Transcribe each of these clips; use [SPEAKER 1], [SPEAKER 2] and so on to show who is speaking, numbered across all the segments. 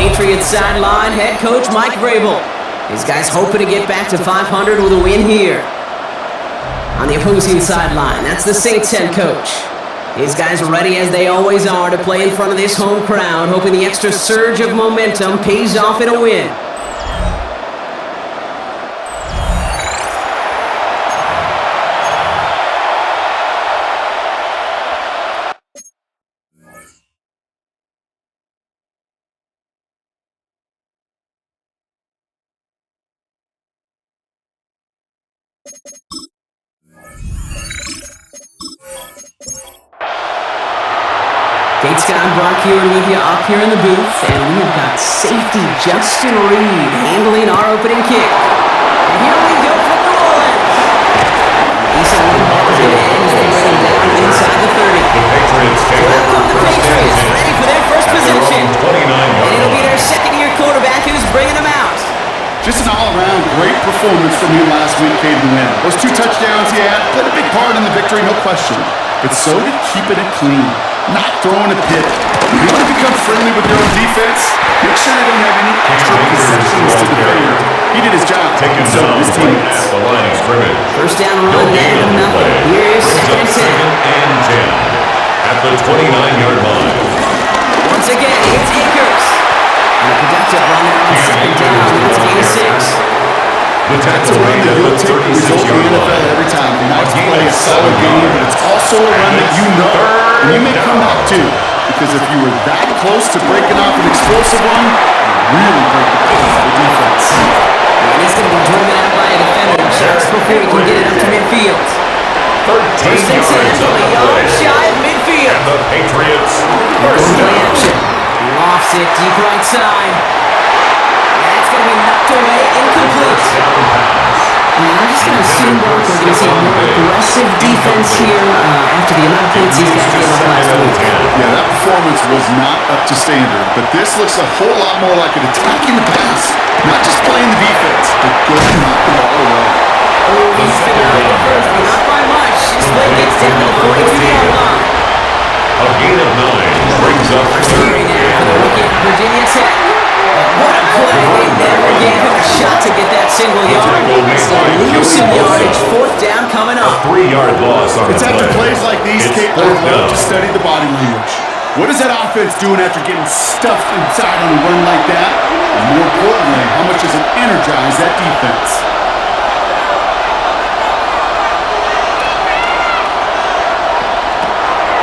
[SPEAKER 1] Patriots sideline, head coach Mike Vrabel. His guys hoping to get back to 500 with a win here. On the opposing sideline, that's the Saints head coach. His guys are ready as they always are to play in front of this home crowd, hoping the extra surge of momentum pays off in a win. Kate Scott and Brock here with you up here in the booth, and we have got safety Justin Reed handling our opening kick. And here we go for the roll-in. East side of the ball is going to end as they bring him down inside the 30.
[SPEAKER 2] The Patriots take over
[SPEAKER 1] the Patriots, ready for their first possession. And it'll be their second-year quarterback who's bringing them out.
[SPEAKER 3] Just an all-around great performance from you last week, Caden Wynn. Those 2 touchdowns he had played a big part in the victory, no question. But so did keeping it clean, not throwing a pick. If you want to become friendly with your own defense, make sure they don't have any extra possessions to defend. He did his job, and so did his teammates.
[SPEAKER 2] The line of scrimmage.
[SPEAKER 1] First down run, and nothing. Here's second and
[SPEAKER 2] 10. At the 29-yard line.
[SPEAKER 1] Once again, it's Akers. And a productive run there on second down. It's gain of 6.
[SPEAKER 2] The tackle made at the 36-yard line.
[SPEAKER 3] Every time. They might play a solid game, but it's also a run that you know, and you may come back to. Because if you were that close to breaking off an explosive one, you really break the pace of the defense.
[SPEAKER 1] And he's going to be driven out by a defender just before he can get it up to midfield.
[SPEAKER 2] 13 yards on the play.
[SPEAKER 1] Shy of midfield.
[SPEAKER 2] And the Patriots first
[SPEAKER 1] down. Lofts it deep right side. That's going to be knocked away, incomplete. And I'm just going to assume that we're going to see a more aggressive defense here after the amount of points these guys gave up last week.
[SPEAKER 3] Yeah, that performance was not up to standard, but this looks a whole lot more like an attacking the pass, not just playing the defense, but good and knock the ball away.
[SPEAKER 1] Oh, he's figured out first, but not by much. This play gets down to the 42-yard line.
[SPEAKER 2] A gain of 9 brings up third.
[SPEAKER 1] For the rookie at Virginia Tech. What a play. They never gave him a shot to get that single yard. Losing yardage. Fourth down coming up.
[SPEAKER 2] A 3-yard loss on
[SPEAKER 3] It's
[SPEAKER 2] the
[SPEAKER 3] after
[SPEAKER 2] play.
[SPEAKER 3] plays like these, Kate, I love to study the body language. What is that offense doing after getting stuffed inside on a run like that? And more importantly, how much does it energize that defense?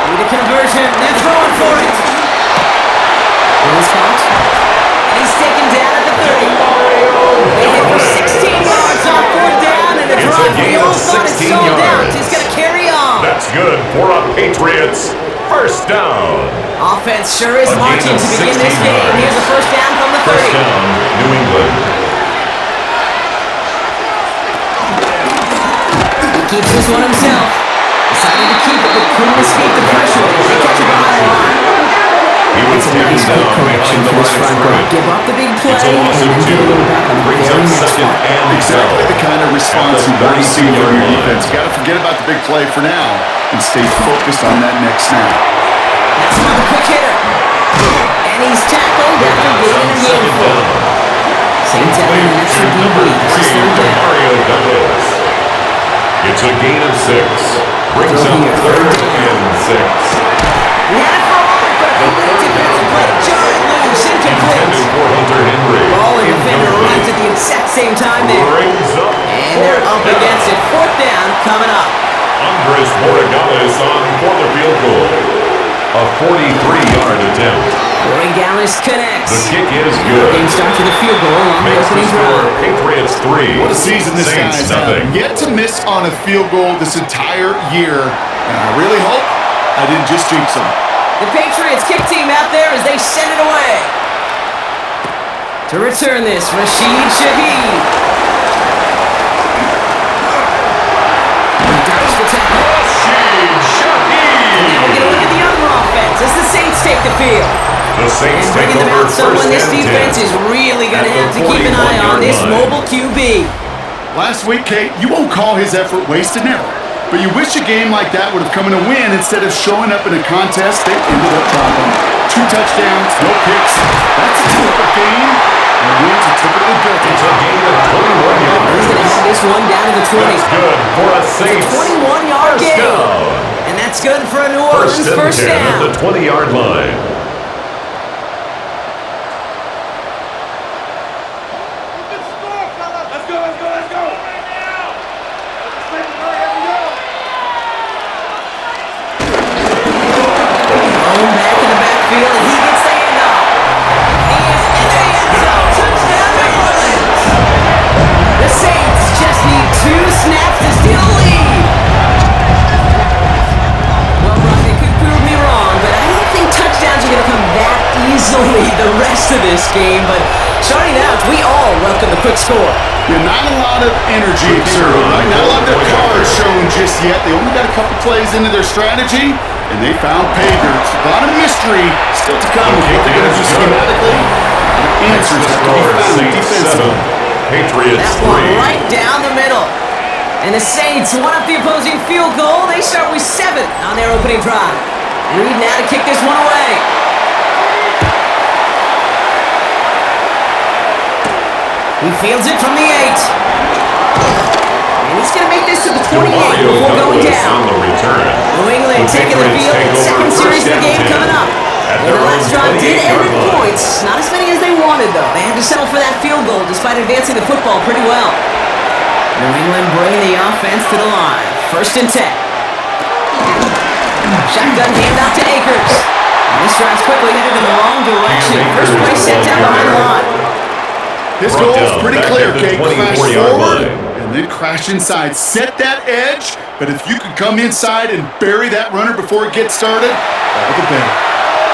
[SPEAKER 1] Need a conversion. They're throwing for it. Willis caught. And he's taken down at the 30. They hit for 16 yards on fourth down, and a drive for the old thought is sold out. He's going to carry on.
[SPEAKER 2] That's good for a Patriots first down.
[SPEAKER 1] Offense sure is marching to begin this game. Here's a first down from the 30.
[SPEAKER 2] First down, New England.
[SPEAKER 1] He keeps this one himself. Decided to keep it, but couldn't escape the pressure. They catch it behind the line.
[SPEAKER 2] He was taken down behind the line of scrimmage.
[SPEAKER 1] Give up the big play
[SPEAKER 2] It's a loss of 2. Brings up second and
[SPEAKER 3] Exactly the kind of response you want to see from your
[SPEAKER 2] line.
[SPEAKER 3] defense. You got to forget about the big play for now and stay focused on that next snap.
[SPEAKER 1] That's another quick hitter. And he's tackled after gaining a handful. Saints have an extra DB. This is third down.
[SPEAKER 2] Mario Douglas. It's a gain of 6. Brings up third and 6.
[SPEAKER 1] We had it for a moment, but a complete defensive play. Jarred loose. pass incomplete.
[SPEAKER 2] Intended for Hunter Henry.
[SPEAKER 1] Ball and defender
[SPEAKER 2] Incomplete.
[SPEAKER 1] arrived at the exact same time there.
[SPEAKER 2] Brings up
[SPEAKER 1] And they're up
[SPEAKER 2] fourth
[SPEAKER 1] against
[SPEAKER 2] down.
[SPEAKER 1] it. Fourth down coming up.
[SPEAKER 2] Andres Borregales on for the field goal. A 43-yard attempt.
[SPEAKER 1] Borregales
[SPEAKER 2] The
[SPEAKER 1] connects.
[SPEAKER 2] kick is good.
[SPEAKER 1] Game starts with a field goal on the
[SPEAKER 2] Makes the
[SPEAKER 1] opening
[SPEAKER 2] score
[SPEAKER 1] drive.
[SPEAKER 2] Patriots 3.
[SPEAKER 3] What a season this
[SPEAKER 2] Saints
[SPEAKER 3] guy's
[SPEAKER 2] nothing.
[SPEAKER 3] had. Yet to miss on a field goal this entire year. And I really hope I didn't just jinx him.
[SPEAKER 1] The Patriots kick team out there as they send it away. To return this, Rashid Shaheed. He dives the tackle.
[SPEAKER 2] Rashid Shaheed.
[SPEAKER 1] Now we'll get a look at the other offense as the Saints take the field.
[SPEAKER 2] The Saints
[SPEAKER 1] And
[SPEAKER 2] take
[SPEAKER 1] bringing them
[SPEAKER 2] over
[SPEAKER 1] out someone
[SPEAKER 2] first
[SPEAKER 1] this
[SPEAKER 2] and
[SPEAKER 1] defense
[SPEAKER 2] 10.
[SPEAKER 1] is really going to
[SPEAKER 2] At
[SPEAKER 1] have
[SPEAKER 2] the
[SPEAKER 1] to keep an eye on
[SPEAKER 2] 41-yard
[SPEAKER 1] this
[SPEAKER 2] line.
[SPEAKER 1] mobile QB.
[SPEAKER 3] Last week, Kate, you won't call his effort wasted, never. But you wish a game like that would have come in a win instead of showing up in a contest they ended up dropping. 2 touchdowns, no picks. That's a type of game, and wins are typically built
[SPEAKER 2] It's
[SPEAKER 3] on.
[SPEAKER 2] a gain of 21
[SPEAKER 1] He's
[SPEAKER 2] yards.
[SPEAKER 1] going to have this one down to the 20.
[SPEAKER 2] That's good for a
[SPEAKER 1] It's a
[SPEAKER 2] Saints
[SPEAKER 1] 21-yard
[SPEAKER 2] first
[SPEAKER 1] gain.
[SPEAKER 2] down.
[SPEAKER 1] And that's good for a New Orleans
[SPEAKER 2] First and
[SPEAKER 1] first
[SPEAKER 2] 10 at
[SPEAKER 1] down.
[SPEAKER 2] the 20-yard line.
[SPEAKER 1] Thrown back in the backfield, and he gets the handoff. He is in the end zone. Touchdown, New Orleans. The Saints just need 2 snaps to steal the lead. Well, Brock, they could prove me wrong, but I don't think touchdowns are going to come that easily the rest of this game. But starting out, we all welcome the quick score.
[SPEAKER 3] Yeah, not a lot of energy exerted, right? Not a lot of their cards shown just yet. They only got a couple plays into their strategy, and they found pay dirt. A lot of mystery still to come with what they're going to do schematically. The answers have to be found
[SPEAKER 2] Saints 7.
[SPEAKER 3] defensively.
[SPEAKER 2] Patriots
[SPEAKER 1] That one
[SPEAKER 2] 3.
[SPEAKER 1] right down the middle. And the Saints one up the opposing field goal. They start with 7 on their opening drive. Reed now to kick this one away. He fields it from the 8. And he's going to make this to the 28
[SPEAKER 2] Mario
[SPEAKER 1] before going
[SPEAKER 2] Douglas on
[SPEAKER 1] down.
[SPEAKER 2] the return.
[SPEAKER 1] New England
[SPEAKER 2] The
[SPEAKER 1] taking the
[SPEAKER 2] Patriots
[SPEAKER 1] field.
[SPEAKER 2] take
[SPEAKER 1] And
[SPEAKER 2] over
[SPEAKER 1] second series
[SPEAKER 2] first
[SPEAKER 1] of the
[SPEAKER 2] and
[SPEAKER 1] game
[SPEAKER 2] 10
[SPEAKER 1] coming up.
[SPEAKER 2] at
[SPEAKER 1] And
[SPEAKER 2] their
[SPEAKER 1] the
[SPEAKER 2] own
[SPEAKER 1] last drive did end
[SPEAKER 2] 28-yard
[SPEAKER 1] in
[SPEAKER 2] line.
[SPEAKER 1] points. Not as many as they wanted, though. They had to settle for that field goal despite advancing the football pretty well. New England bringing the offense to the line. First and 10. Shotgun handoff to Akers. And this drive's quickly headed in the wrong direction. First play set down behind the line.
[SPEAKER 3] His
[SPEAKER 2] Brought
[SPEAKER 3] goal is
[SPEAKER 2] down
[SPEAKER 3] pretty
[SPEAKER 2] back
[SPEAKER 3] clear,
[SPEAKER 2] at the
[SPEAKER 3] Kate. Crash
[SPEAKER 2] 24-yard
[SPEAKER 3] forward
[SPEAKER 2] line.
[SPEAKER 3] and then crash inside. Set that edge, but if you could come inside and bury that runner before it gets started, all the better.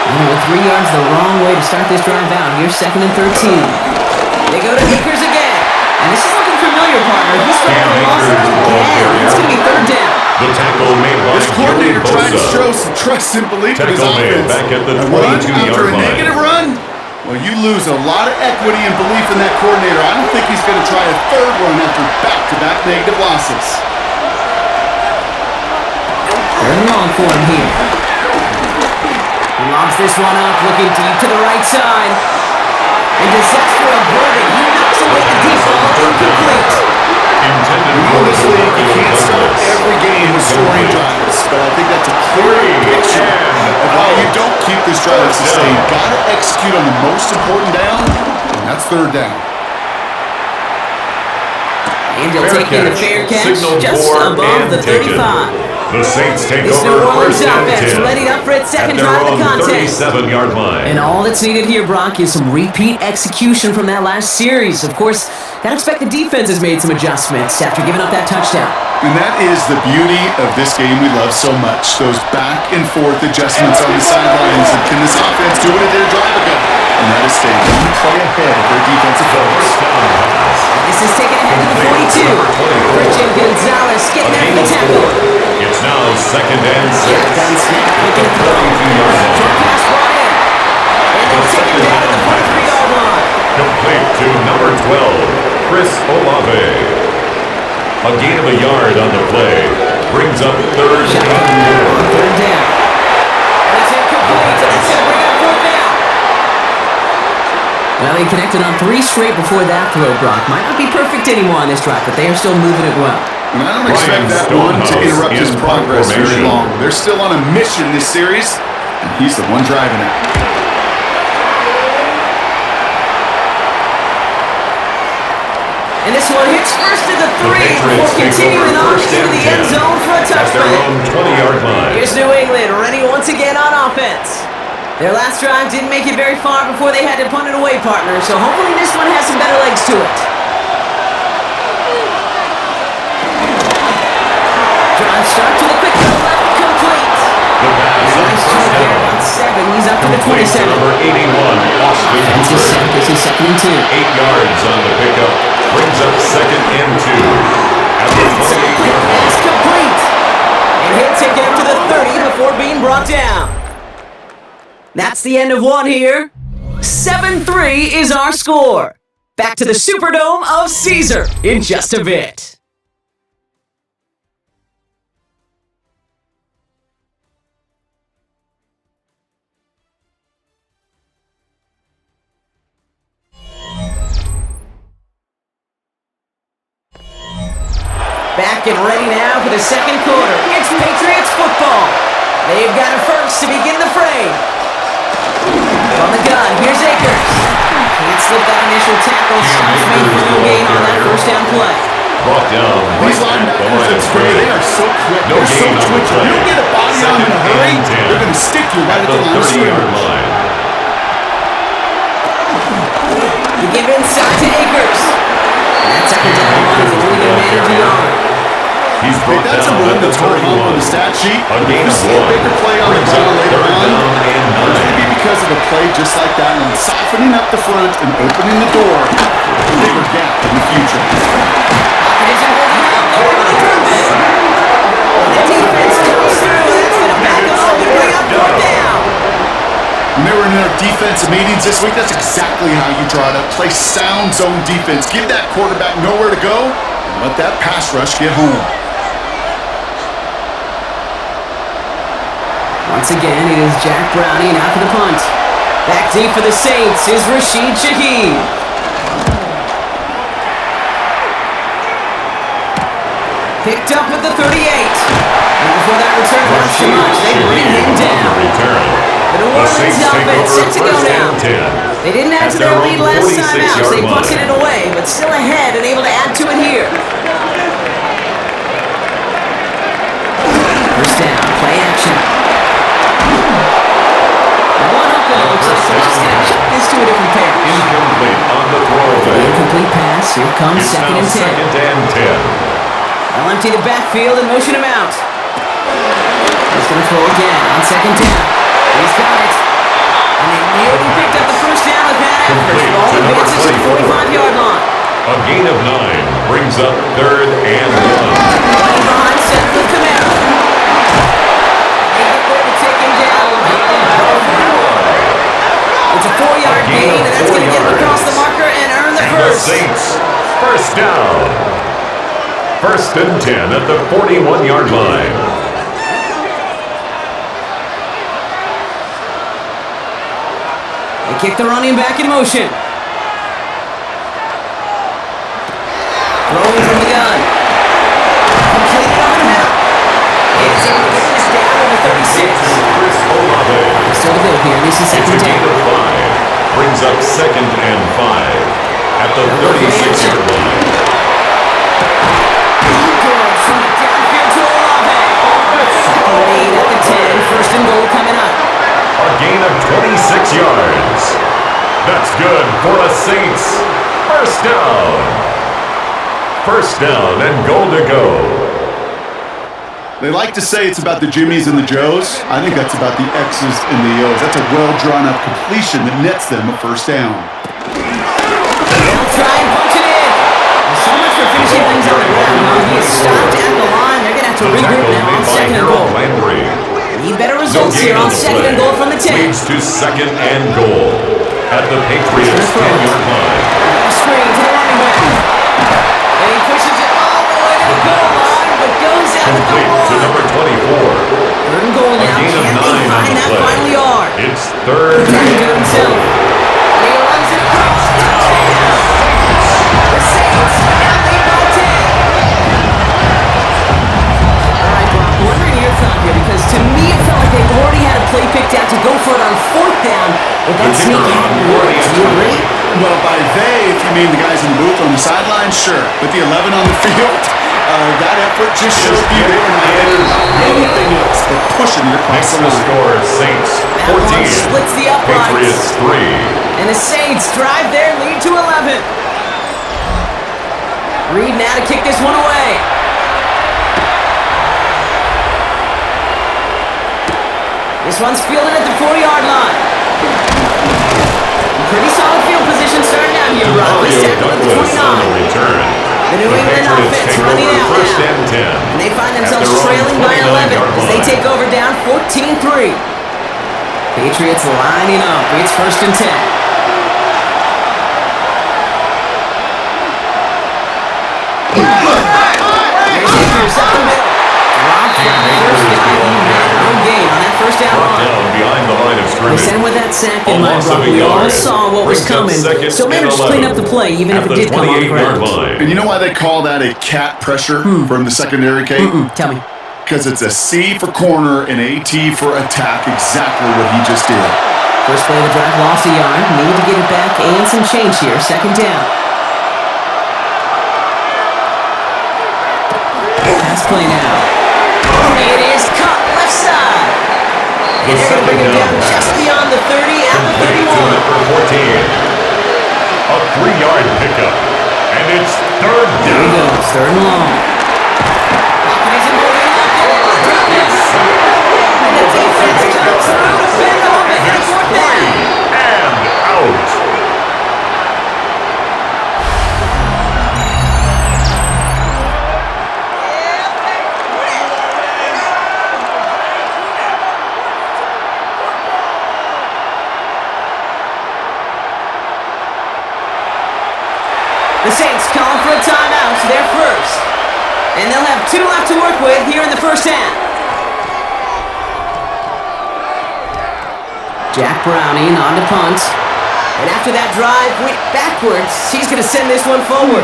[SPEAKER 1] With 3 yards the wrong way to start this drive out. Here's 2nd and 13. They go to Akers again. And this is looking familiar, partner. He's going
[SPEAKER 2] Cam
[SPEAKER 1] for a loss
[SPEAKER 2] Akers is the ball
[SPEAKER 1] again.
[SPEAKER 2] carrier.
[SPEAKER 1] It's going to be 3rd down.
[SPEAKER 2] The tackle made by
[SPEAKER 3] This coordinator
[SPEAKER 2] Joey
[SPEAKER 3] tried to
[SPEAKER 2] Bosa.
[SPEAKER 3] show some trust and belief in his
[SPEAKER 2] Tackle made
[SPEAKER 3] offense.
[SPEAKER 2] back at the
[SPEAKER 3] A run
[SPEAKER 2] 22-yard
[SPEAKER 3] after a
[SPEAKER 2] line.
[SPEAKER 3] negative run, well, you lose a lot of equity and belief in that coordinator. I don't think he's going to try a 3rd run after back-to-back negative losses.
[SPEAKER 1] 3rd and long for him here. He lobs this one up, looking deep to the right side. And disaster averted. He knocks away the deep ball, incomplete.
[SPEAKER 2] Intended
[SPEAKER 3] In
[SPEAKER 2] for
[SPEAKER 3] this league, you
[SPEAKER 2] Mario
[SPEAKER 3] can't start
[SPEAKER 2] Douglas.
[SPEAKER 3] every game with scoring drives, but I think that's a clear picture of why you don't keep this drive sustained. Got to execute on the most important down, and that's 3rd down.
[SPEAKER 1] And he'll take in the fair catch
[SPEAKER 2] Signal
[SPEAKER 1] just
[SPEAKER 2] for
[SPEAKER 1] above
[SPEAKER 2] and
[SPEAKER 1] the
[SPEAKER 2] taken.
[SPEAKER 1] 35.
[SPEAKER 2] The Saints take
[SPEAKER 1] This New
[SPEAKER 2] over
[SPEAKER 1] Orleans
[SPEAKER 2] first and
[SPEAKER 1] offense
[SPEAKER 2] 10
[SPEAKER 1] ready up for its
[SPEAKER 2] at
[SPEAKER 1] second
[SPEAKER 2] their
[SPEAKER 1] drive of the
[SPEAKER 2] own
[SPEAKER 1] contest.
[SPEAKER 2] 37-yard line.
[SPEAKER 1] And all that's needed here, Brock, is some repeat execution from that last series. Of course, gotta expect the defense has made some adjustments after giving up that touchdown.
[SPEAKER 3] And that is the beauty of this game we love so much. Those back and forth adjustments on the sidelines. And can this offense do what it did a drive ago? And that is stay one play ahead of their defensive
[SPEAKER 2] The
[SPEAKER 3] focus.
[SPEAKER 2] first down pass.
[SPEAKER 1] This is taken ahead to the 42. Christian Gonzalez
[SPEAKER 2] A
[SPEAKER 1] getting there
[SPEAKER 2] gain
[SPEAKER 1] for the
[SPEAKER 2] of
[SPEAKER 1] tackle.
[SPEAKER 2] 4. It's now 2nd and 6
[SPEAKER 1] Shotgun snap,
[SPEAKER 2] at
[SPEAKER 1] looking
[SPEAKER 2] the
[SPEAKER 1] to throw.
[SPEAKER 2] 42-yard line.
[SPEAKER 1] Short pass brought in. And they'll take him down at the 43-yard line.
[SPEAKER 2] Complete to number 12, Chris Olave. A gain of a yard on the play brings up 3rd
[SPEAKER 1] Shotgun
[SPEAKER 2] and 4.
[SPEAKER 1] 3rd down. And it's incomplete. So that's going to bring up 4th down. Well, they connected on 3 straight before that throw, Brock. Might not be perfect anymore on this drive, but they are still moving it well.
[SPEAKER 3] And I don't expect
[SPEAKER 2] Ryan
[SPEAKER 3] that one to
[SPEAKER 2] Stonehouse
[SPEAKER 3] interrupt his
[SPEAKER 2] in
[SPEAKER 3] progress very
[SPEAKER 2] formation.
[SPEAKER 3] long. They're still on a mission this series, and he's the one driving it.
[SPEAKER 1] And this one hits first to the 3 before continuing on into the end zone for a
[SPEAKER 2] At their
[SPEAKER 1] touchdown.
[SPEAKER 2] own 20-yard line.
[SPEAKER 1] Here's New England, ready once again on offense. Their last drive didn't make it very far before they had to punt it away, partner, so hopefully this one has some better legs to it. Drive start to the quick throw left, complete.
[SPEAKER 2] The pass on
[SPEAKER 1] Nice
[SPEAKER 2] first
[SPEAKER 1] try there
[SPEAKER 2] down.
[SPEAKER 1] on 7, he's up to the
[SPEAKER 2] Complete to
[SPEAKER 1] 27.
[SPEAKER 2] number 81, Austin
[SPEAKER 1] That's his
[SPEAKER 2] Hooper.
[SPEAKER 1] sack, this is 2nd and 2.
[SPEAKER 2] 8 yards on the pickup. Brings up 2nd and 2. At the 28-yard
[SPEAKER 1] Pass
[SPEAKER 2] line.
[SPEAKER 1] complete. And he'll take it up to the 30 before being brought down. That's the end of one here. 7-3 is our score. Back to the Superdome of Caesar in just a bit. Back and ready now for the second quarter. It's Patriots football. They've got it first to begin the fray. From the gun, here's Akers. Can't slip that initial tackle. Stops made for no gain on that first down play.
[SPEAKER 2] Brought down
[SPEAKER 3] These
[SPEAKER 2] right at the
[SPEAKER 3] linebackers
[SPEAKER 2] line
[SPEAKER 3] at
[SPEAKER 2] of
[SPEAKER 3] spray, they
[SPEAKER 2] scrimmage.
[SPEAKER 3] are so quick.
[SPEAKER 2] No
[SPEAKER 3] They're so
[SPEAKER 2] gain on the
[SPEAKER 3] twitchy.
[SPEAKER 2] play.
[SPEAKER 3] You don't get a body on them in a
[SPEAKER 2] 2nd
[SPEAKER 3] hurry,
[SPEAKER 2] and 10.
[SPEAKER 3] they're going to stick you right
[SPEAKER 2] At
[SPEAKER 3] at
[SPEAKER 2] the
[SPEAKER 3] the line of
[SPEAKER 2] 30-yard
[SPEAKER 3] scrimmage.
[SPEAKER 2] line.
[SPEAKER 1] You give inside to Akers. And that's second down line is only going to manage a yard.
[SPEAKER 2] He's
[SPEAKER 3] Hey,
[SPEAKER 2] brought
[SPEAKER 3] that's a
[SPEAKER 2] down
[SPEAKER 3] run
[SPEAKER 2] at the
[SPEAKER 3] that's going to help on
[SPEAKER 2] 31.
[SPEAKER 3] the stat sheet.
[SPEAKER 2] A gain
[SPEAKER 3] You
[SPEAKER 2] of
[SPEAKER 3] see a
[SPEAKER 2] 1.
[SPEAKER 3] bigger play on the
[SPEAKER 2] Brings
[SPEAKER 3] ball
[SPEAKER 2] up
[SPEAKER 3] later
[SPEAKER 2] 3rd
[SPEAKER 3] on.
[SPEAKER 2] down and
[SPEAKER 3] It's going to
[SPEAKER 2] 9.
[SPEAKER 3] be because of a play just like that and softening up the front and opening the door for a bigger gap in the future.
[SPEAKER 1] It isn't holding out. Over to the German. The defense comes through. That's going to back them up and bring up 4th down.
[SPEAKER 3] When they were in their defensive meetings this week, that's exactly how you draw it up. Play sound zone defense. Give that quarterback nowhere to go and let that pass rush get home.
[SPEAKER 1] Once again, it is Jack Browning out for the punt. Back deep for the Saints is Rashid Shaheed. Picked up at the 38. And before that return comes too much, they bring him down.
[SPEAKER 2] Return.
[SPEAKER 1] The New
[SPEAKER 2] The
[SPEAKER 1] Orleans
[SPEAKER 2] Saints take
[SPEAKER 1] offense
[SPEAKER 2] over
[SPEAKER 1] set to go
[SPEAKER 2] first
[SPEAKER 1] now.
[SPEAKER 2] and 10.
[SPEAKER 1] They didn't add
[SPEAKER 2] At
[SPEAKER 1] to
[SPEAKER 2] their
[SPEAKER 1] their
[SPEAKER 2] own
[SPEAKER 1] lead last time out, so they
[SPEAKER 2] 46-yard
[SPEAKER 1] punted
[SPEAKER 2] line.
[SPEAKER 1] it away, but still ahead and able to add to it here. First down, play action. One up, and it looks like they're just going to kick this to a different pair.
[SPEAKER 2] Incomplete on the
[SPEAKER 1] The
[SPEAKER 2] throwaway.
[SPEAKER 1] incomplete pass, here comes
[SPEAKER 2] It's
[SPEAKER 1] second
[SPEAKER 2] now
[SPEAKER 1] and 10.
[SPEAKER 2] 2nd and 10.
[SPEAKER 1] They'll empty the backfield and motion him out. He's going to throw again on second down. He's got it. And they nearly picked up the first down with that effort.
[SPEAKER 2] Complete
[SPEAKER 1] Ball
[SPEAKER 2] to number
[SPEAKER 1] advances to the
[SPEAKER 2] 24.
[SPEAKER 1] 45-yard line.
[SPEAKER 2] A gain of 9 brings up 3rd and 1.
[SPEAKER 1] Running behind Seth with Camaro. They get there to take him down. It's a 4-yard gain, and that's going to get him across the marker and earn the
[SPEAKER 2] And the
[SPEAKER 1] first.
[SPEAKER 2] Saints, first down. 1st and 10 at the 41-yard line.
[SPEAKER 1] They kick the running back in motion. Throwing from the gun. Completed on the middle. It's able to get this down to the 36.
[SPEAKER 2] Chris Olave.
[SPEAKER 1] Still to go here. This is
[SPEAKER 2] It's a
[SPEAKER 1] second
[SPEAKER 2] gain
[SPEAKER 1] down.
[SPEAKER 2] of 5. Brings up 2nd and 5 at the 36-yard line.
[SPEAKER 1] Good from the downfield to Olave. Lead at the 10. First and goal coming up.
[SPEAKER 2] A gain of 26 yards. That's good for the Saints. First down. First down and goal to go.
[SPEAKER 3] They like to say it's about the Jimmies and the Joes. I think that's about the X's and the O's. That's a well-drawn-up completion that nets them a first down.
[SPEAKER 1] They'll try and punch it in. So much for finishing things on the ground. He is stopped at the line. They're going to have to
[SPEAKER 2] The
[SPEAKER 1] regroup
[SPEAKER 2] tackle
[SPEAKER 1] now on
[SPEAKER 2] made by
[SPEAKER 1] second and
[SPEAKER 2] Harold
[SPEAKER 1] goal.
[SPEAKER 2] Landry.
[SPEAKER 1] Need better
[SPEAKER 2] No
[SPEAKER 1] results
[SPEAKER 2] gain
[SPEAKER 1] here on
[SPEAKER 2] the
[SPEAKER 1] second
[SPEAKER 2] play.
[SPEAKER 1] and goal from the 10.
[SPEAKER 2] Leads to 2nd and goal at the Patriots 10-yard line.
[SPEAKER 1] Screen to the running back. And he pushes it all the way to the goal line, but goes out at the
[SPEAKER 2] Complete to
[SPEAKER 1] one.
[SPEAKER 2] number 24.
[SPEAKER 1] Third and goal
[SPEAKER 2] A
[SPEAKER 1] now.
[SPEAKER 2] gain of
[SPEAKER 1] Can
[SPEAKER 2] 9
[SPEAKER 1] they
[SPEAKER 2] on
[SPEAKER 1] find
[SPEAKER 2] the
[SPEAKER 1] that
[SPEAKER 2] play.
[SPEAKER 1] final yard?
[SPEAKER 2] It's 3rd
[SPEAKER 1] Trying to do it
[SPEAKER 2] and
[SPEAKER 1] himself.
[SPEAKER 2] 1.
[SPEAKER 1] And he runs it across. Touchdown. The Saints now lead by 10. All right, Brock, wondering your thought here, because to me it felt like they already had a play picked out to go for it on 4th down, but that
[SPEAKER 2] The
[SPEAKER 1] sneak
[SPEAKER 2] kicker
[SPEAKER 1] hadn't
[SPEAKER 2] already
[SPEAKER 1] worked.
[SPEAKER 2] has
[SPEAKER 1] Do you
[SPEAKER 2] to
[SPEAKER 1] agree?
[SPEAKER 3] Well, by they, in the booth, on the sideline, sure. But the 11 on the field, that effort just showed you they were not anything else but pushing it across the line.
[SPEAKER 2] Score Saints
[SPEAKER 1] That
[SPEAKER 2] 14.
[SPEAKER 1] one splits the uprights.
[SPEAKER 2] Patriots 3.
[SPEAKER 1] And the Saints drive their lead to 11. Reed now to kick this one away. This one's fielded at the 4-yard line. Pretty solid field position starting out here, Rob. He's tackled at the 29. The New England offense running out now. And they find themselves trailing by 11 as they take over down 14-3. Patriots lining up. It's 1st and 10. Here's Akers up the middle. Rob for the first guy he had no gain on that first down line.
[SPEAKER 2] Behind the line of scrimmage.
[SPEAKER 1] They sent with that sack in mind, Rob. We all saw what was coming, so managed to clean up the play, even if it did come on the ground.
[SPEAKER 3] And you know why they call that a cat pressure from the secondary, Kate?
[SPEAKER 1] Tell me.
[SPEAKER 3] Because it's a C for corner and a T for attack, exactly what he just did.
[SPEAKER 1] First play of the drive, lost a yard. Need to get it back and some change here. 2nd down. Pass play now. It is cut left side. And they're going to bring him down just beyond the 30 at the 31.
[SPEAKER 2] A 3-yard pickup. And it's 3rd down.
[SPEAKER 1] Here he goes, 3rd and long. And the defense comes through to pick off ahead of 4th down.
[SPEAKER 2] And out.
[SPEAKER 1] The Saints calling for a timeout, so they're first. And they'll have 2 left to work with here in the 1st half. Jack Browning on to punt. And after that drive went backwards, he's going to send this one forward.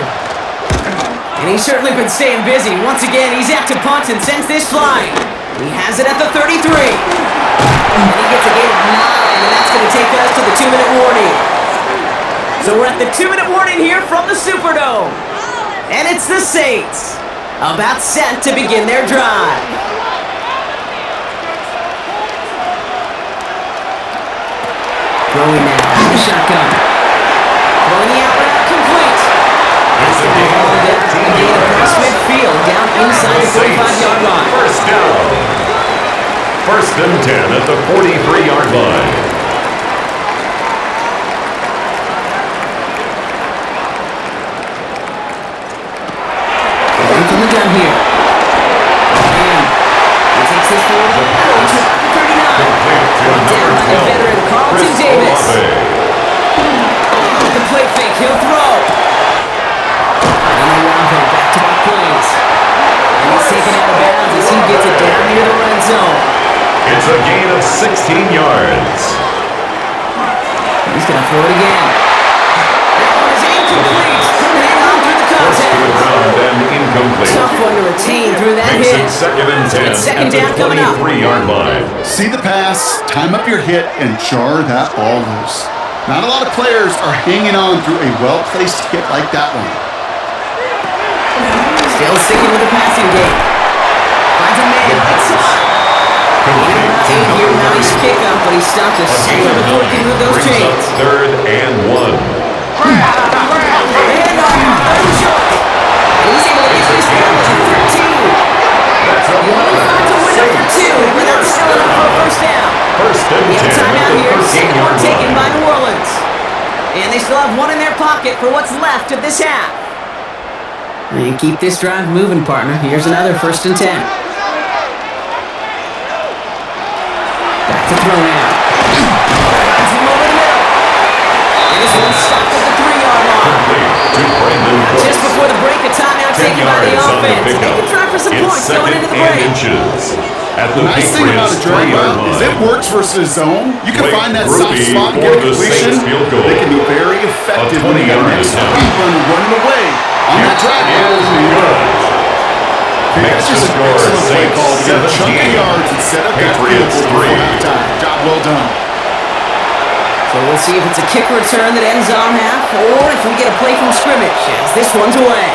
[SPEAKER 1] And he's certainly been staying busy. Once again, he's out to punt and sends this flying. He has it at the 33. And he gets a gain of 9, and that's going to take us to the 2-minute warning. So we're at the 2-minute warning here from the Superdome. And it's the Saints about set to begin their drive. Throwing now out of the shotgun. Throwing the out route complete. It's a gain across midfield down inside the 45-yard line.
[SPEAKER 2] First down. 1st and 10 at the 43-yard line.
[SPEAKER 1] From the gun here. And he takes this forward to the 39. Down by the veteran Carlton Davis. The play fake, he'll throw. And Olave back-to-back plays. And he's taken out of bounds as he gets it down near the red zone.
[SPEAKER 2] It's a gain of 16 yards.
[SPEAKER 1] He's going to throw it again. That one is incomplete. Couldn't hang on through the contact. Tough one to retain through that hit.
[SPEAKER 2] Makes it 2nd and 10
[SPEAKER 1] It's 2nd
[SPEAKER 2] at the
[SPEAKER 1] down coming up.
[SPEAKER 2] 23-yard line.
[SPEAKER 3] See the pass, time up your hit, and jar that ball loose. Not a lot of players are hanging on through a well-placed hit like that one.
[SPEAKER 1] Still sticking with the passing game. Finds a man, right side. Here, nice pickup, but he stopped a second before he can move those chains.
[SPEAKER 2] 3rd and 1.
[SPEAKER 1] And he's able to get this down to 13. He only finds a window for 2, but that's still enough for a 1st down.
[SPEAKER 2] 1st and 10.
[SPEAKER 1] We have a timeout here,
[SPEAKER 2] 13-yard
[SPEAKER 1] taken
[SPEAKER 2] line.
[SPEAKER 1] by New Orleans. And they still have 1 in their pocket for what's left of this half. And keep this drive moving, partner. Here's another 1st and 10. Back to throw now. Finds him over the middle. And this one's stopped at the 3-yard line. Just before the break, a timeout taken by the offense. They can try for some points going into the break.
[SPEAKER 3] The nice thing about a drag route is it works versus zone. You can find that soft spot and get a completion. They can be very effective when they get next run running away on that drag route. That's just an excellent play call to get a chunk of yards and set up that field goal before halftime. Job well done.
[SPEAKER 1] So we'll see if it's a kick return that ends on half, or if we get a play from scrimmage as this one's away.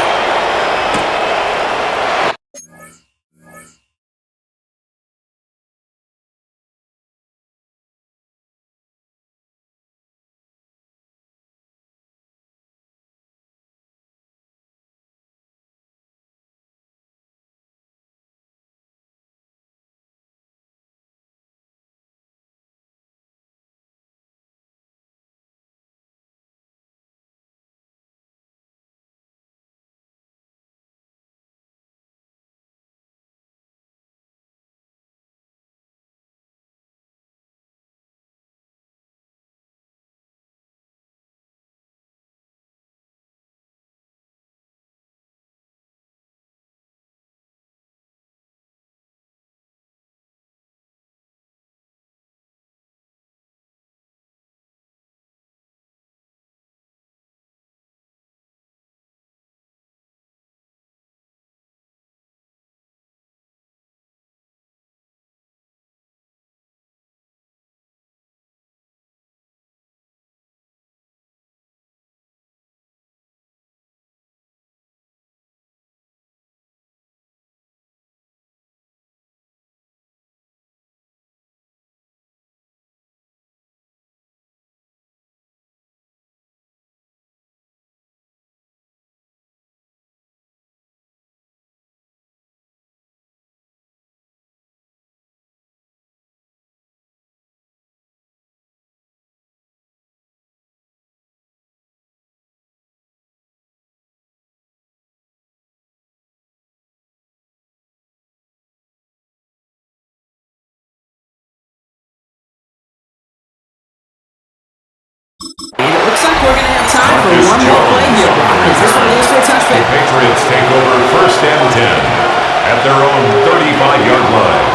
[SPEAKER 1] And it looks like we're going to have time for one more play here, because this one goes for a touchdown.
[SPEAKER 2] The Patriots take over 1st and 10 at their own 35-yard line.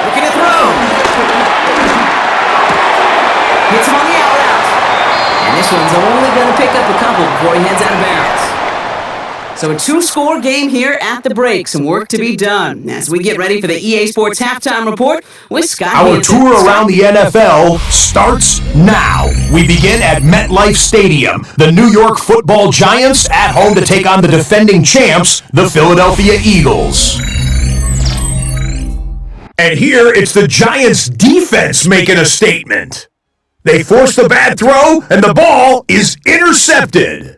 [SPEAKER 1] Looking to throw. Hits him on the out route. And this one's only going to pick up a couple before he heads out of bounds. So a 2-score game here at the break. Some work to be done as we get ready for the EA Sports Halftime Report with Scott
[SPEAKER 4] Our
[SPEAKER 1] Hansen.
[SPEAKER 4] tour around the NFL starts now. We begin at MetLife Stadium. The New York Football Giants at home to take on the defending champs, the Philadelphia Eagles. And here it's the Giants' defense making a statement. They force the bad throw, and the ball is intercepted.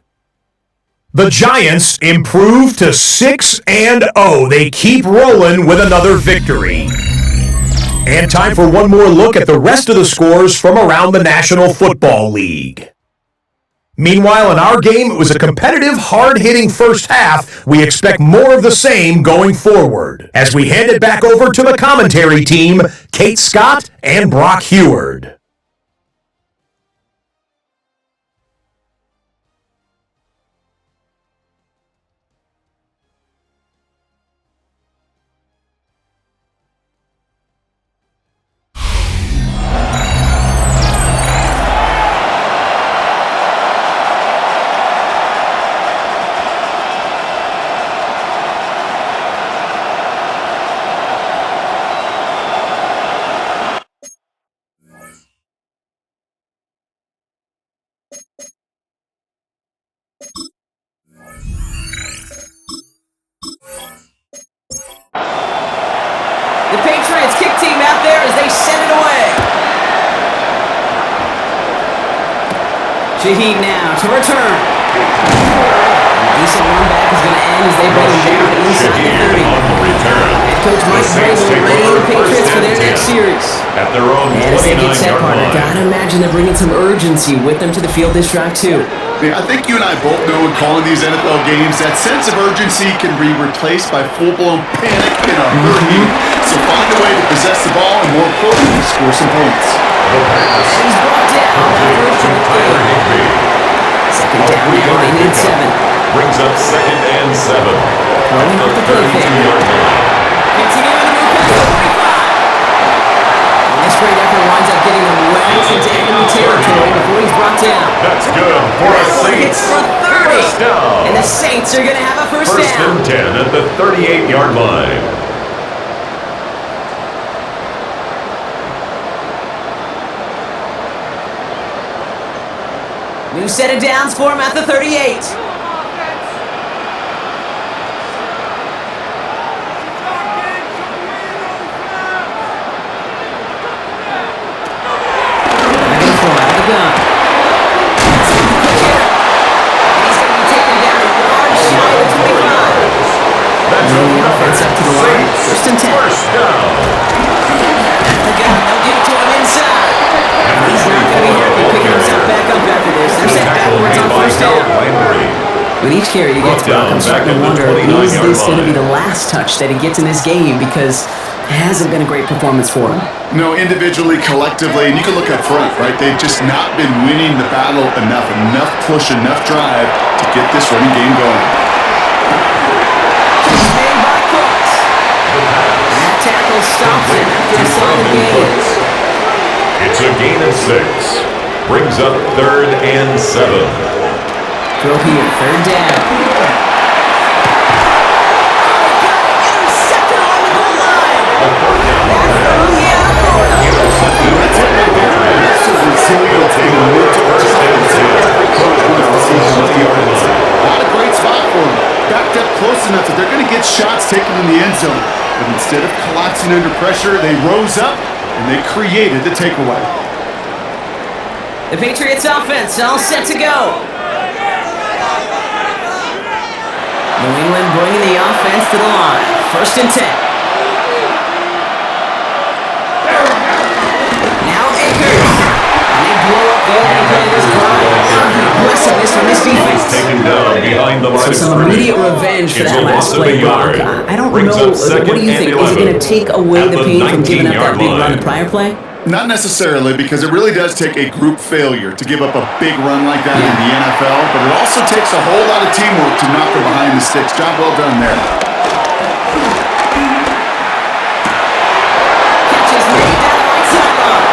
[SPEAKER 4] The Giants improve to 6-0. They keep rolling with another victory. And time for one more look at the rest of the scores from around the National Football League. Meanwhile, in our game, it was a competitive, hard-hitting first half. We expect more of the same going forward. As we hand it back over to the commentary team, Kate Scott and Brock Heward.
[SPEAKER 1] The Patriots kick team out there as they send it away. Shaheed now to return. A decent run back is going to end as they bring him down inside the 30.
[SPEAKER 2] On the return.
[SPEAKER 1] Head coach Mike Vrabel ready the Patriots for their next series.
[SPEAKER 2] At their own
[SPEAKER 1] And as they get set,
[SPEAKER 2] 29-yard
[SPEAKER 1] partner,
[SPEAKER 2] line.
[SPEAKER 1] gotta imagine they're bringing some urgency with them to the field this drive too.
[SPEAKER 3] I think you and I both know in calling these NFL games that sense of urgency can be replaced by full-blown panic in a hurry. So find a way to possess the ball and, more importantly, score some points.
[SPEAKER 2] The pass.
[SPEAKER 1] And he's brought down.
[SPEAKER 2] Complete to Tyler Higbee.
[SPEAKER 1] Second down now, they need 7.
[SPEAKER 2] Brings up 2nd and 7.
[SPEAKER 1] Running off the play fake.
[SPEAKER 2] 32-yard line.
[SPEAKER 1] Continue on the move past the 45. And this great effort winds up getting him well into enemy territory before he's brought down.
[SPEAKER 2] That's good for a
[SPEAKER 1] Hits
[SPEAKER 2] Saints.
[SPEAKER 1] for 30.
[SPEAKER 2] First down.
[SPEAKER 1] And the Saints are going to have a first
[SPEAKER 2] First
[SPEAKER 1] down.
[SPEAKER 2] and 10 at the 38-yard line.
[SPEAKER 1] New set of downs for him at the 38. First and 10.
[SPEAKER 2] First down.
[SPEAKER 1] The gun, they'll give it to him inside. He's not going to be happy picking himself back up after this. They're set backwards on first down. With each carry he gets back, I'm starting to wonder, is this going to be the last touch that he gets in this game? Because it hasn't been a great performance for him.
[SPEAKER 3] No, individually, collectively, and you can look up front, right? They've just not been winning the battle enough push, enough drive to get this running game going.
[SPEAKER 1] Tackle stops it after a solid gain.
[SPEAKER 2] It's a gain of 6. Brings up 3rd and 7.
[SPEAKER 1] Throw here, 3rd down. Intercepted on the goal line.
[SPEAKER 3] A lot of great spot for him. Backed up close enough that they're going to get shots taken in the end zone. But instead of collapsing under pressure, they rose up and they created the takeaway.
[SPEAKER 1] The Patriots offense all set to go. New England bringing the offense to the line. 1st and 10. Now Akers. And they blow up the opening play of this drive. Aggressiveness from this defense.
[SPEAKER 2] Taken down behind the line of
[SPEAKER 1] Some
[SPEAKER 2] scrimmage.
[SPEAKER 1] immediate revenge for
[SPEAKER 2] It's
[SPEAKER 1] that
[SPEAKER 2] a
[SPEAKER 1] last
[SPEAKER 2] loss of
[SPEAKER 1] play,
[SPEAKER 2] a
[SPEAKER 1] Brock.
[SPEAKER 2] yard.
[SPEAKER 1] I don't
[SPEAKER 2] Brings
[SPEAKER 1] know.
[SPEAKER 2] up second
[SPEAKER 1] What do you
[SPEAKER 2] and
[SPEAKER 1] think? Is it
[SPEAKER 2] 11
[SPEAKER 1] going to take away
[SPEAKER 2] at
[SPEAKER 1] the
[SPEAKER 2] the
[SPEAKER 1] pain from giving up that
[SPEAKER 2] 19-yard
[SPEAKER 1] big run
[SPEAKER 2] line.
[SPEAKER 1] the prior play?
[SPEAKER 3] Not necessarily, because it really does take a group failure to give up a big run like that in the NFL, but it also takes a whole lot of teamwork to knock them behind the sticks. Job well done there.
[SPEAKER 1] Catches made down the right sideline.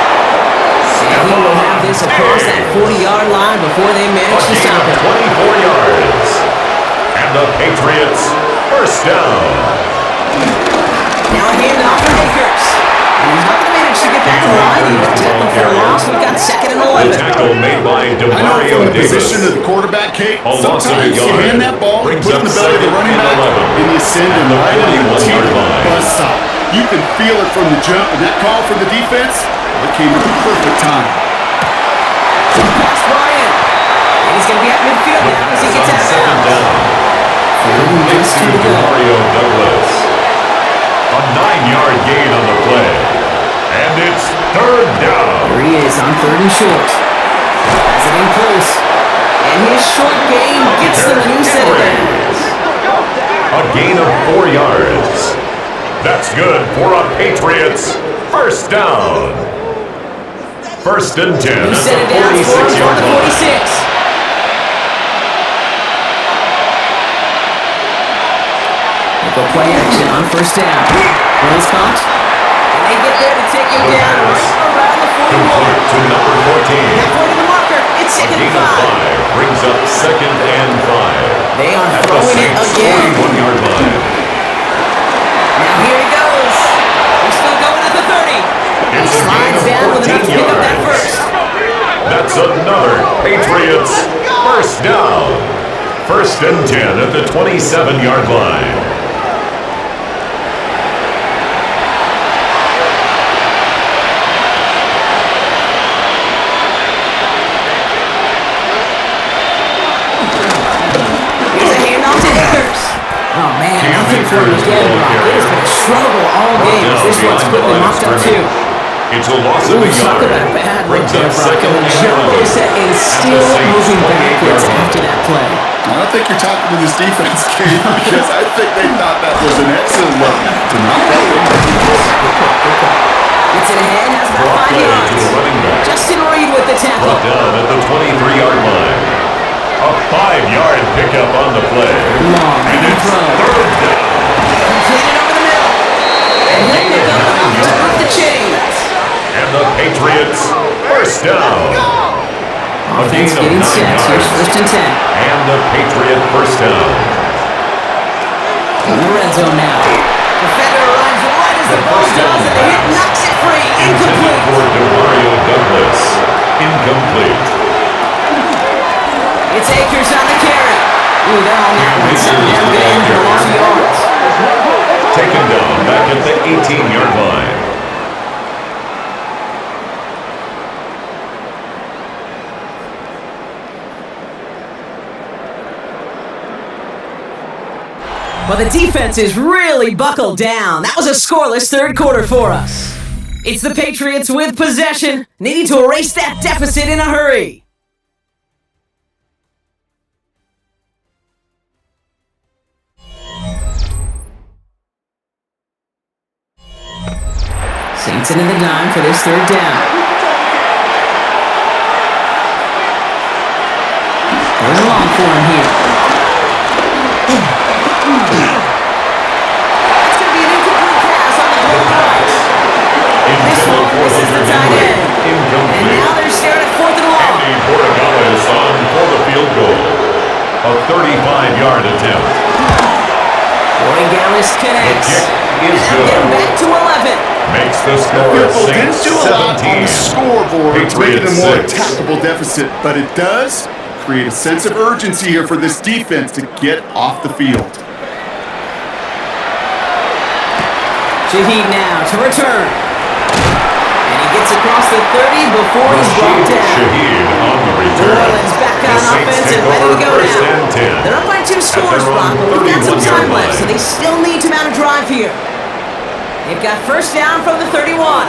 [SPEAKER 1] And he will have this across that 40-yard line before they manage to stop it.
[SPEAKER 2] 24 yards. And the Patriots first down.
[SPEAKER 1] Now a handoff for Akers. And he's not going to manage to get back to the line. He was tackled for a loss. We've got 2nd and
[SPEAKER 2] The
[SPEAKER 1] 11.
[SPEAKER 2] tackle made by
[SPEAKER 3] I know from
[SPEAKER 2] Demario
[SPEAKER 3] the
[SPEAKER 2] Davis.
[SPEAKER 3] position of the quarterback, Kate,
[SPEAKER 2] A loss of a
[SPEAKER 3] sometimes you
[SPEAKER 2] yard.
[SPEAKER 3] hand that ball,
[SPEAKER 2] Brings
[SPEAKER 3] put it in
[SPEAKER 2] up
[SPEAKER 3] the belly of the
[SPEAKER 2] second
[SPEAKER 3] running
[SPEAKER 2] and
[SPEAKER 3] back,
[SPEAKER 2] 11.
[SPEAKER 3] and you send him right into the
[SPEAKER 2] 41-yard
[SPEAKER 3] teeth of the
[SPEAKER 2] line.
[SPEAKER 3] buzzsaw. You can feel it from the jump, and that call from the defense, it came at the perfect time.
[SPEAKER 1] Pass Bryant. And he's going to be at midfield now as he gets out of
[SPEAKER 2] Second
[SPEAKER 1] bounds.
[SPEAKER 2] down.
[SPEAKER 1] Just
[SPEAKER 2] To
[SPEAKER 1] to go.
[SPEAKER 2] Demario Douglas. A 9-yard gain on the play. And it's 3rd down.
[SPEAKER 1] Here he is on 3rd and short. Has it in close. And his short gain gets them a new set of downs.
[SPEAKER 2] A gain of 4 yards. That's good for a Patriots first down. 1st and 10
[SPEAKER 1] New
[SPEAKER 2] at
[SPEAKER 1] set of
[SPEAKER 2] the
[SPEAKER 1] downs for him
[SPEAKER 2] 46-yard
[SPEAKER 1] from the
[SPEAKER 2] line.
[SPEAKER 1] 46. They'll go play action on 1st down. Runs caught. And they get there to take him down right around the 41.
[SPEAKER 2] Complete to number 14.
[SPEAKER 1] Halfway to the marker. It's
[SPEAKER 2] A
[SPEAKER 1] 2nd
[SPEAKER 2] gain
[SPEAKER 1] and
[SPEAKER 2] of
[SPEAKER 1] 5.
[SPEAKER 2] 5 brings up 2nd and 5.
[SPEAKER 1] They are
[SPEAKER 2] At the
[SPEAKER 1] throwing it
[SPEAKER 2] Saints'
[SPEAKER 1] again.
[SPEAKER 2] 41-yard line.
[SPEAKER 1] Now here he goes. They're still going at the 30. He
[SPEAKER 2] It's a gain
[SPEAKER 1] slides
[SPEAKER 2] of
[SPEAKER 1] down with enough
[SPEAKER 2] 14
[SPEAKER 1] to pick up that
[SPEAKER 2] yards.
[SPEAKER 1] first.
[SPEAKER 2] That's another Patriots first down. 1st and 10 at the 27-yard line.
[SPEAKER 1] Here's a handoff to Akers. Oh man, nothing for him again, Brock. It has been a struggle all game.
[SPEAKER 2] Down
[SPEAKER 1] This one's
[SPEAKER 2] behind the
[SPEAKER 1] quickly
[SPEAKER 2] line of
[SPEAKER 1] mocked up too.
[SPEAKER 2] scrimmage. It's a loss of
[SPEAKER 1] Ooh,
[SPEAKER 2] a
[SPEAKER 1] talk
[SPEAKER 2] yard.
[SPEAKER 1] about a bad look
[SPEAKER 2] Brings
[SPEAKER 1] there,
[SPEAKER 2] up
[SPEAKER 1] Brock.
[SPEAKER 2] 2nd
[SPEAKER 1] And the
[SPEAKER 2] and
[SPEAKER 1] jump
[SPEAKER 2] 11.
[SPEAKER 1] is set and
[SPEAKER 2] At the
[SPEAKER 1] still
[SPEAKER 2] Saints'
[SPEAKER 1] moving
[SPEAKER 2] 28-yard
[SPEAKER 1] backwards
[SPEAKER 2] line.
[SPEAKER 1] after that play.
[SPEAKER 3] I don't think you're talking to this defense, Kate, because I think they thought that was an excellent look to knock that one.
[SPEAKER 1] Gets it ahead, has about
[SPEAKER 2] Brought
[SPEAKER 1] 5
[SPEAKER 2] down to
[SPEAKER 1] yards.
[SPEAKER 2] the running back.
[SPEAKER 1] Justin Reed with the tackle.
[SPEAKER 2] Brought down at the 23-yard line. A 5-yard pickup on the play.
[SPEAKER 1] Long,
[SPEAKER 2] And
[SPEAKER 1] big
[SPEAKER 2] it's
[SPEAKER 1] throw.
[SPEAKER 2] 3rd down.
[SPEAKER 1] Completed over the middle. And he'll pick up enough to move the chains.
[SPEAKER 2] And the Patriots first down. A gain
[SPEAKER 1] Offense
[SPEAKER 2] of 9
[SPEAKER 1] getting set. Here's
[SPEAKER 2] yards.
[SPEAKER 1] 1st and 10.
[SPEAKER 2] And the Patriot first down.
[SPEAKER 1] In the red zone now. Defender arrives right as the ball does, and the hit knocks it free.
[SPEAKER 2] Intended
[SPEAKER 1] Incomplete.
[SPEAKER 2] for Demario Douglas. Incomplete.
[SPEAKER 1] It's Akers on the carry. Ooh, they're on that one. Second down, good for a loss of yards.
[SPEAKER 2] Taken down back at the 18-yard line.
[SPEAKER 1] Well, the defense is really buckled down. That was a scoreless third quarter for us. It's the Patriots with possession, needing to erase that deficit in a hurry. Saints into the dime for this third down. They're long for him here. It's going to be an incomplete pass on the goal right. This one misses the tight end. And now they're staring at 4th and long.
[SPEAKER 2] Andy Borregales on for the field goal. A 35-yard attempt.
[SPEAKER 1] Borregales connects.
[SPEAKER 2] The kick is good.
[SPEAKER 1] Get him back to 11.
[SPEAKER 2] Makes the score
[SPEAKER 3] Didn't do a lot on the
[SPEAKER 2] 17.
[SPEAKER 3] scoreboard to make it a more
[SPEAKER 2] Patriots 6.
[SPEAKER 3] attackable deficit, but it does create a sense of urgency here for this defense to get off the field.
[SPEAKER 1] Shaheed now to return. And he gets across the 30 before he's brought down.
[SPEAKER 2] Shaheed on the
[SPEAKER 1] New
[SPEAKER 2] return.
[SPEAKER 1] Orleans back
[SPEAKER 2] The
[SPEAKER 1] on
[SPEAKER 2] Saints
[SPEAKER 1] offense
[SPEAKER 2] take
[SPEAKER 1] and ready to
[SPEAKER 2] over
[SPEAKER 1] go
[SPEAKER 2] first
[SPEAKER 1] now.
[SPEAKER 2] and 10.
[SPEAKER 1] They're up by 2 scores,
[SPEAKER 2] their own
[SPEAKER 1] Brock, but we've got some
[SPEAKER 2] 31-yard
[SPEAKER 1] time left,
[SPEAKER 2] line.
[SPEAKER 1] so they still need to mount a drive here. They've got first down from the 31.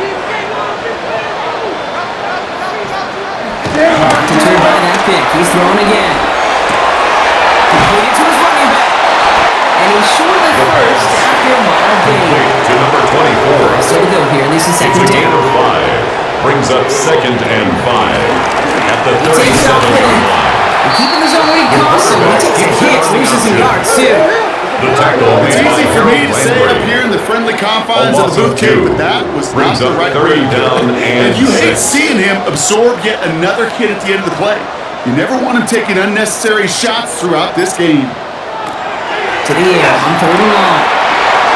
[SPEAKER 1] Not deterred by that pick. He's throwing again. Completed to his running back. And he's short of the first after a mild gain.
[SPEAKER 2] Complete to number 24.
[SPEAKER 1] Still to go here, at least a
[SPEAKER 2] It's
[SPEAKER 1] second
[SPEAKER 2] a gain
[SPEAKER 1] down.
[SPEAKER 2] of 5. Brings up 2nd and 5. At the
[SPEAKER 1] He takes off with
[SPEAKER 2] 37-yard
[SPEAKER 1] it.
[SPEAKER 2] line.
[SPEAKER 1] And keeping his own lead constant. He takes a hit, loses some yards too.
[SPEAKER 2] The tackle
[SPEAKER 3] It's
[SPEAKER 2] made by
[SPEAKER 3] easy for me to
[SPEAKER 2] Harold
[SPEAKER 3] say
[SPEAKER 2] Landry.
[SPEAKER 3] up here in the friendly confines
[SPEAKER 2] A
[SPEAKER 3] of
[SPEAKER 2] loss
[SPEAKER 3] the
[SPEAKER 2] of
[SPEAKER 3] booth cave,
[SPEAKER 2] 2.
[SPEAKER 3] but that was not
[SPEAKER 2] Brings
[SPEAKER 3] the
[SPEAKER 2] up
[SPEAKER 3] right
[SPEAKER 2] third
[SPEAKER 3] way.
[SPEAKER 2] down and
[SPEAKER 3] you hate
[SPEAKER 2] 6.
[SPEAKER 3] seeing him absorb yet another hit at the end of the play. You never want him taking unnecessary shots throughout this game.
[SPEAKER 1] To the air on 3rd and long.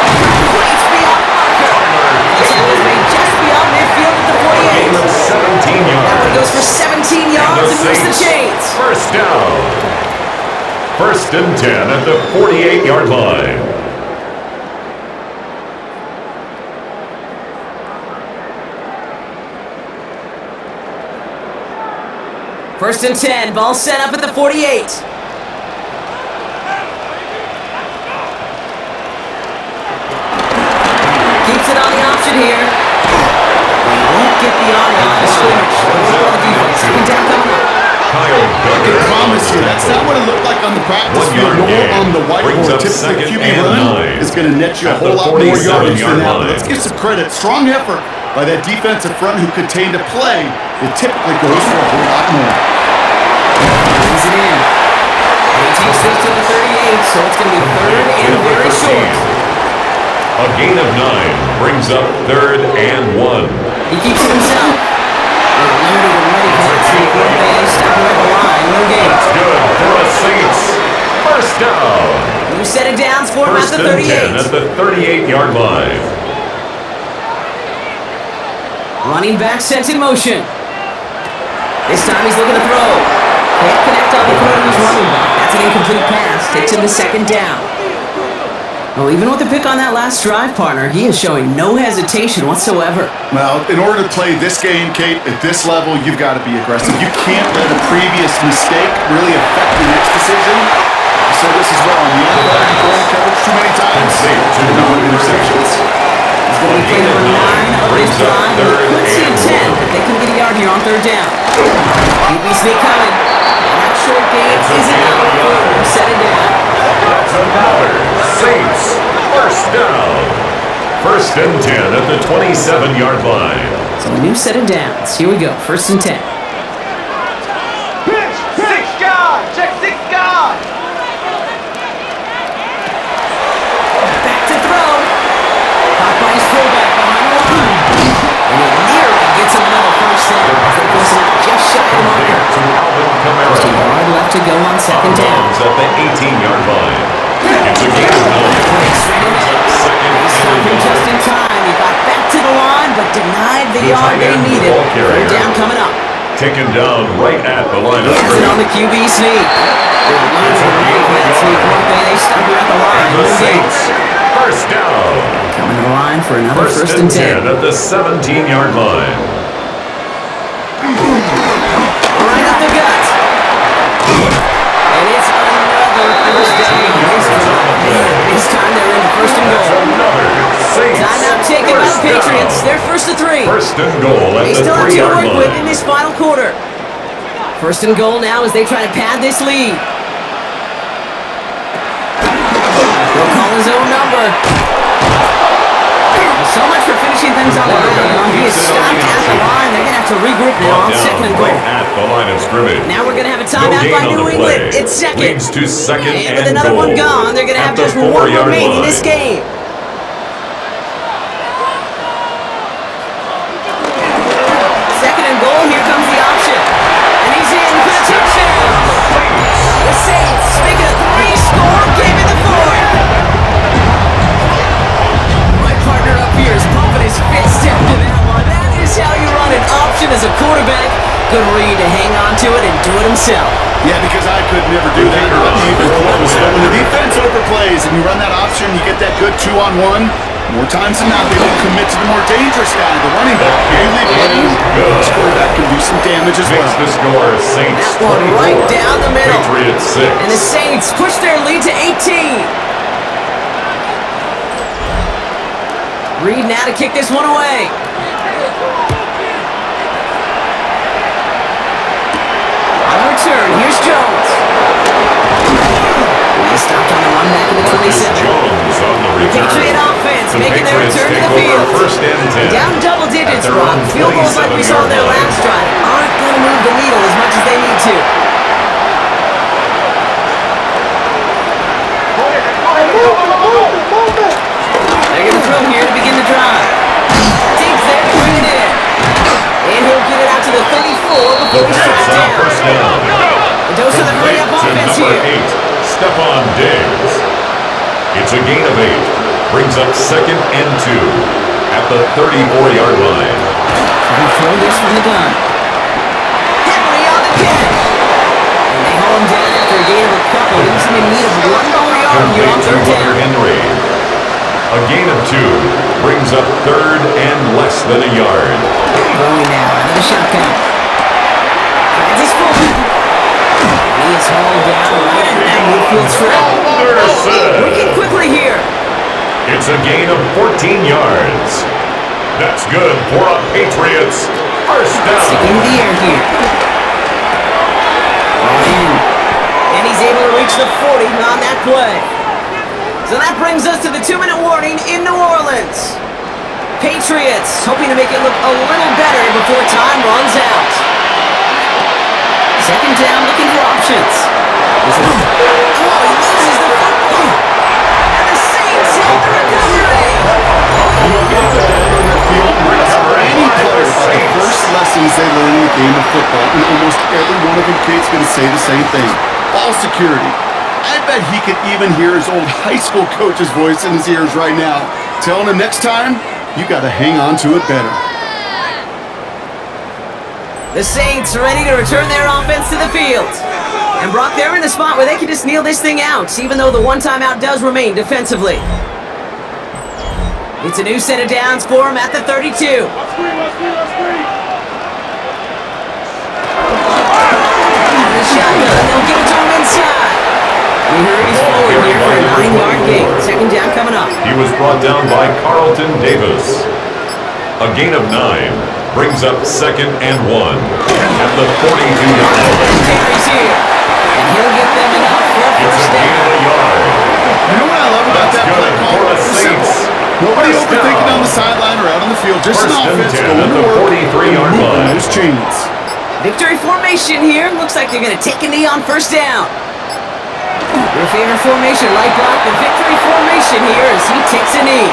[SPEAKER 1] Completes beyond marker. The tackle is made just beyond midfield at the
[SPEAKER 2] Gain
[SPEAKER 1] 48.
[SPEAKER 2] of 17
[SPEAKER 1] That one
[SPEAKER 2] yards.
[SPEAKER 1] goes for 17 yards and moves the
[SPEAKER 2] Saints
[SPEAKER 1] chains.
[SPEAKER 2] first down. First and 10 at the 48-yard line.
[SPEAKER 1] First and 10, ball set up at the 48. Keeps it on the option here. We won't get the on-line of scrimmage. We'll the defense. Second down coming up.
[SPEAKER 2] Kyle
[SPEAKER 3] I can promise you, that's not what it looked like on the practice
[SPEAKER 2] 1
[SPEAKER 3] field
[SPEAKER 2] yard
[SPEAKER 3] nor
[SPEAKER 2] gain.
[SPEAKER 3] on the
[SPEAKER 2] Brings
[SPEAKER 3] whiteboard.
[SPEAKER 2] up
[SPEAKER 3] Typically,
[SPEAKER 2] 2nd
[SPEAKER 3] QB
[SPEAKER 2] and
[SPEAKER 3] run
[SPEAKER 2] 9.
[SPEAKER 3] is going to net you a
[SPEAKER 2] At
[SPEAKER 3] whole
[SPEAKER 2] the
[SPEAKER 3] lot more yardage
[SPEAKER 2] 47-yard
[SPEAKER 3] than that. But
[SPEAKER 2] line.
[SPEAKER 3] let's give some credit. Strong effort by that defensive front who contained a play. It typically goes for a whole lot more.
[SPEAKER 1] Brings it in. And he takes this to the 38, so it's going to be 3rd and very short.
[SPEAKER 2] A gain of 9 brings up 3rd and 1.
[SPEAKER 1] He keeps it himself. They're loaded and ready for it. They stop him at the line. No gain.
[SPEAKER 2] That's good for a Saints. First down.
[SPEAKER 1] New set of downs for him at
[SPEAKER 2] First
[SPEAKER 1] the
[SPEAKER 2] and 10 at
[SPEAKER 1] 38.
[SPEAKER 2] the 38-yard line.
[SPEAKER 1] Running back sent in motion. This time he's looking to throw. Can't connect on the throw to his running back. That's an incomplete pass. Takes him to second down. Well, even with the pick on that last drive, partner, he is showing no hesitation whatsoever.
[SPEAKER 3] Well, in order to play this game, Kate, at this level, you've got to be aggressive. You can't let a previous mistake really affect your next decision. I said this as well. You don't let him throw coverage too many times. No interceptions.
[SPEAKER 1] He's going to be play number 9 of his drive. Let's see a 10. They can get a yard here on 3rd down. QB sneak coming. And that short gain is enough. Set it down.
[SPEAKER 2] That's another Saints first down. First and 10 at the 27-yard line.
[SPEAKER 1] So a new set of downs. Here we go. First and 10.
[SPEAKER 5] 6 guard! Check 6 guard!
[SPEAKER 1] Back to throw. Caught by his fullback behind the line. And he nearly gets another first down. They force him out just shy of the marker.
[SPEAKER 2] To Alvin
[SPEAKER 1] Just a
[SPEAKER 2] Kamara.
[SPEAKER 1] yard left to go on second down.
[SPEAKER 2] At the 18-yard line. It's a gain of 9. Second
[SPEAKER 1] He stopped him just
[SPEAKER 2] and
[SPEAKER 1] in time. He got back to the line, but denied the yard they needed. Third down coming up.
[SPEAKER 2] Taken down right at the line of
[SPEAKER 1] He has it on the QB sneak. They're losing ready for that sneak. They stop here at the line.
[SPEAKER 2] The Saints, first down.
[SPEAKER 1] Coming to the line for another
[SPEAKER 2] First and 10 at the 17-yard line.
[SPEAKER 1] Right up the gut. And it's another first down. This time they're in the first and goal.
[SPEAKER 2] Another Saints.
[SPEAKER 1] Timeout taken by the Patriots. They're first to 3.
[SPEAKER 2] First and goal at
[SPEAKER 1] They
[SPEAKER 2] the
[SPEAKER 1] still have 2 to
[SPEAKER 2] 3-yard
[SPEAKER 1] work with in
[SPEAKER 2] line.
[SPEAKER 1] this final quarter. First and goal now as they try to pad this lead. He'll call his own number. So much for finishing things on the ground. He is stopped at the line. They're going to have to regroup now on second and goal.
[SPEAKER 2] Right at the line of scrimmage.
[SPEAKER 1] Now we're going to have a
[SPEAKER 2] No
[SPEAKER 1] timeout
[SPEAKER 2] gain
[SPEAKER 1] by
[SPEAKER 2] on
[SPEAKER 1] New
[SPEAKER 2] the
[SPEAKER 1] England.
[SPEAKER 2] play.
[SPEAKER 1] It's second.
[SPEAKER 2] Leads to second
[SPEAKER 1] And
[SPEAKER 2] and
[SPEAKER 1] with another
[SPEAKER 2] goal
[SPEAKER 1] one gone, they're going to
[SPEAKER 2] at
[SPEAKER 1] have
[SPEAKER 2] the
[SPEAKER 1] just one
[SPEAKER 2] 4-yard
[SPEAKER 1] remaining in
[SPEAKER 2] line.
[SPEAKER 1] this game. Second and goal. Here comes the option. And he's in for the touchdown. The Saints making a 3-score game in the 4th. My partner up here is pumping his fist after that one. That is how you run an option as a quarterback. Good read to hang on to it and do it himself.
[SPEAKER 3] Yeah, because I could never do that. Even close. But when the defense overplays and you run that option, you get that good 2-on-1. More times than not, they will commit to the more dangerous guy, the running back. You leave it alone, this quarterback can do some damage as well.
[SPEAKER 2] Makes the score Saints
[SPEAKER 1] That one
[SPEAKER 2] 24.
[SPEAKER 1] right down the middle.
[SPEAKER 2] Patriots 6.
[SPEAKER 1] And the Saints push their lead to 18. Reed now to kick this one away. On the return, here's Jones. He stopped on the run back in the 27.
[SPEAKER 2] Jones on the return.
[SPEAKER 1] Patriot offense
[SPEAKER 2] The
[SPEAKER 1] making their
[SPEAKER 2] Patriots
[SPEAKER 1] return to
[SPEAKER 2] take
[SPEAKER 1] the field.
[SPEAKER 2] over first and 10.
[SPEAKER 1] Down double digits,
[SPEAKER 2] At their
[SPEAKER 1] Rob.
[SPEAKER 2] own
[SPEAKER 1] Field goals like we saw
[SPEAKER 2] 27-yard
[SPEAKER 1] their
[SPEAKER 2] line.
[SPEAKER 1] last drive aren't going to move the needle as much as they need to. They're going to throw here to begin the drive. Takes that, bring it in. And he'll get it out to the 34 before he's
[SPEAKER 2] Pats
[SPEAKER 1] shot
[SPEAKER 2] on
[SPEAKER 1] down.
[SPEAKER 2] first down.
[SPEAKER 1] A dose of the hurry-up
[SPEAKER 2] Complete to
[SPEAKER 1] offense
[SPEAKER 2] number
[SPEAKER 1] here.
[SPEAKER 2] 8, Stephon Diggs. It's a gain of 8. Brings up second and 2 at the 34-yard line.
[SPEAKER 1] He'll throw this from the gun. Henry on the catch. And they hold him down after a gain of a couple. Leaves him in need of one more yard here on
[SPEAKER 2] Complete to
[SPEAKER 1] third
[SPEAKER 2] Hunter
[SPEAKER 1] down.
[SPEAKER 2] Henry. A gain of 2 brings up third and less than a yard.
[SPEAKER 1] Throwing now, another shotgun. Finds his full. And he is hauled down right at that midfield strip. Working quickly here.
[SPEAKER 2] It's a gain of 14 yards. That's good for a Patriots first
[SPEAKER 1] Sticking
[SPEAKER 2] down.
[SPEAKER 1] to the air here. Ball in. And he's able to reach the 40 on that play. So that brings us to the 2-minute warning in New Orleans. Patriots hoping to make it look a little better before time runs out. Second down, looking for options. Oh, he loses the football. And the Saints have the recovery.
[SPEAKER 3] Any player about the first lessons they learn in the game of football, and almost every one of them kids going to say the same thing. Ball security. I bet he could even hear his old high school coach's voice in his ears right now, telling him next time, you got to hang on to it better.
[SPEAKER 1] The Saints ready to return their offense to the field. And Brock, they're in a spot where they can just kneel this thing out, even though the one timeout does remain defensively. It's a new set of downs for him at the 32. The shotgun, they'll give it to him inside. He hurries forward here for a 9-yard gain. Second down coming up.
[SPEAKER 2] He was brought down by Carlton Davis. A gain of 9 brings up second and 1 at the 42-yard line.
[SPEAKER 1] Carries here. And he'll get them enough for a
[SPEAKER 2] It's
[SPEAKER 1] first
[SPEAKER 2] a gain
[SPEAKER 1] down.
[SPEAKER 2] of a yard.
[SPEAKER 3] You know what I love about that
[SPEAKER 2] That's
[SPEAKER 3] play
[SPEAKER 2] good
[SPEAKER 3] call?
[SPEAKER 2] for the
[SPEAKER 3] It's simple.
[SPEAKER 2] Saints.
[SPEAKER 3] Nobody
[SPEAKER 2] First
[SPEAKER 3] overthinking
[SPEAKER 2] down.
[SPEAKER 3] on the sideline or out on the field. Just
[SPEAKER 2] First
[SPEAKER 3] an
[SPEAKER 2] and
[SPEAKER 3] offense
[SPEAKER 2] 10
[SPEAKER 3] going
[SPEAKER 2] at
[SPEAKER 3] to
[SPEAKER 2] the
[SPEAKER 3] work
[SPEAKER 2] 43-yard
[SPEAKER 3] and moving
[SPEAKER 2] line.
[SPEAKER 3] those chains.
[SPEAKER 1] Victory formation here. Looks like they're going to take a knee on first down. Your favorite formation, light block, the victory formation here as he takes a knee.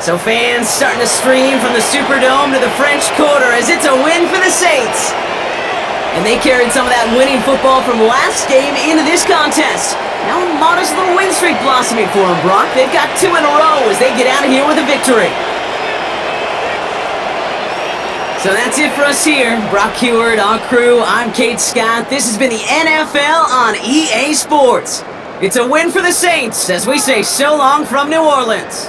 [SPEAKER 1] So fans starting to stream from the Superdome to the French Quarter as it's a win for the Saints. And And they carried some of that winning football from last game into this contest. Now a modest little win streak blossoming for them, Brock. They've got 2 in a row as they get out of here with a victory. So that's it for us here. Brock Heward, our crew, I'm Kate Scott. This has been the NFL on EA Sports. It's a win for the Saints as we say so long from New Orleans.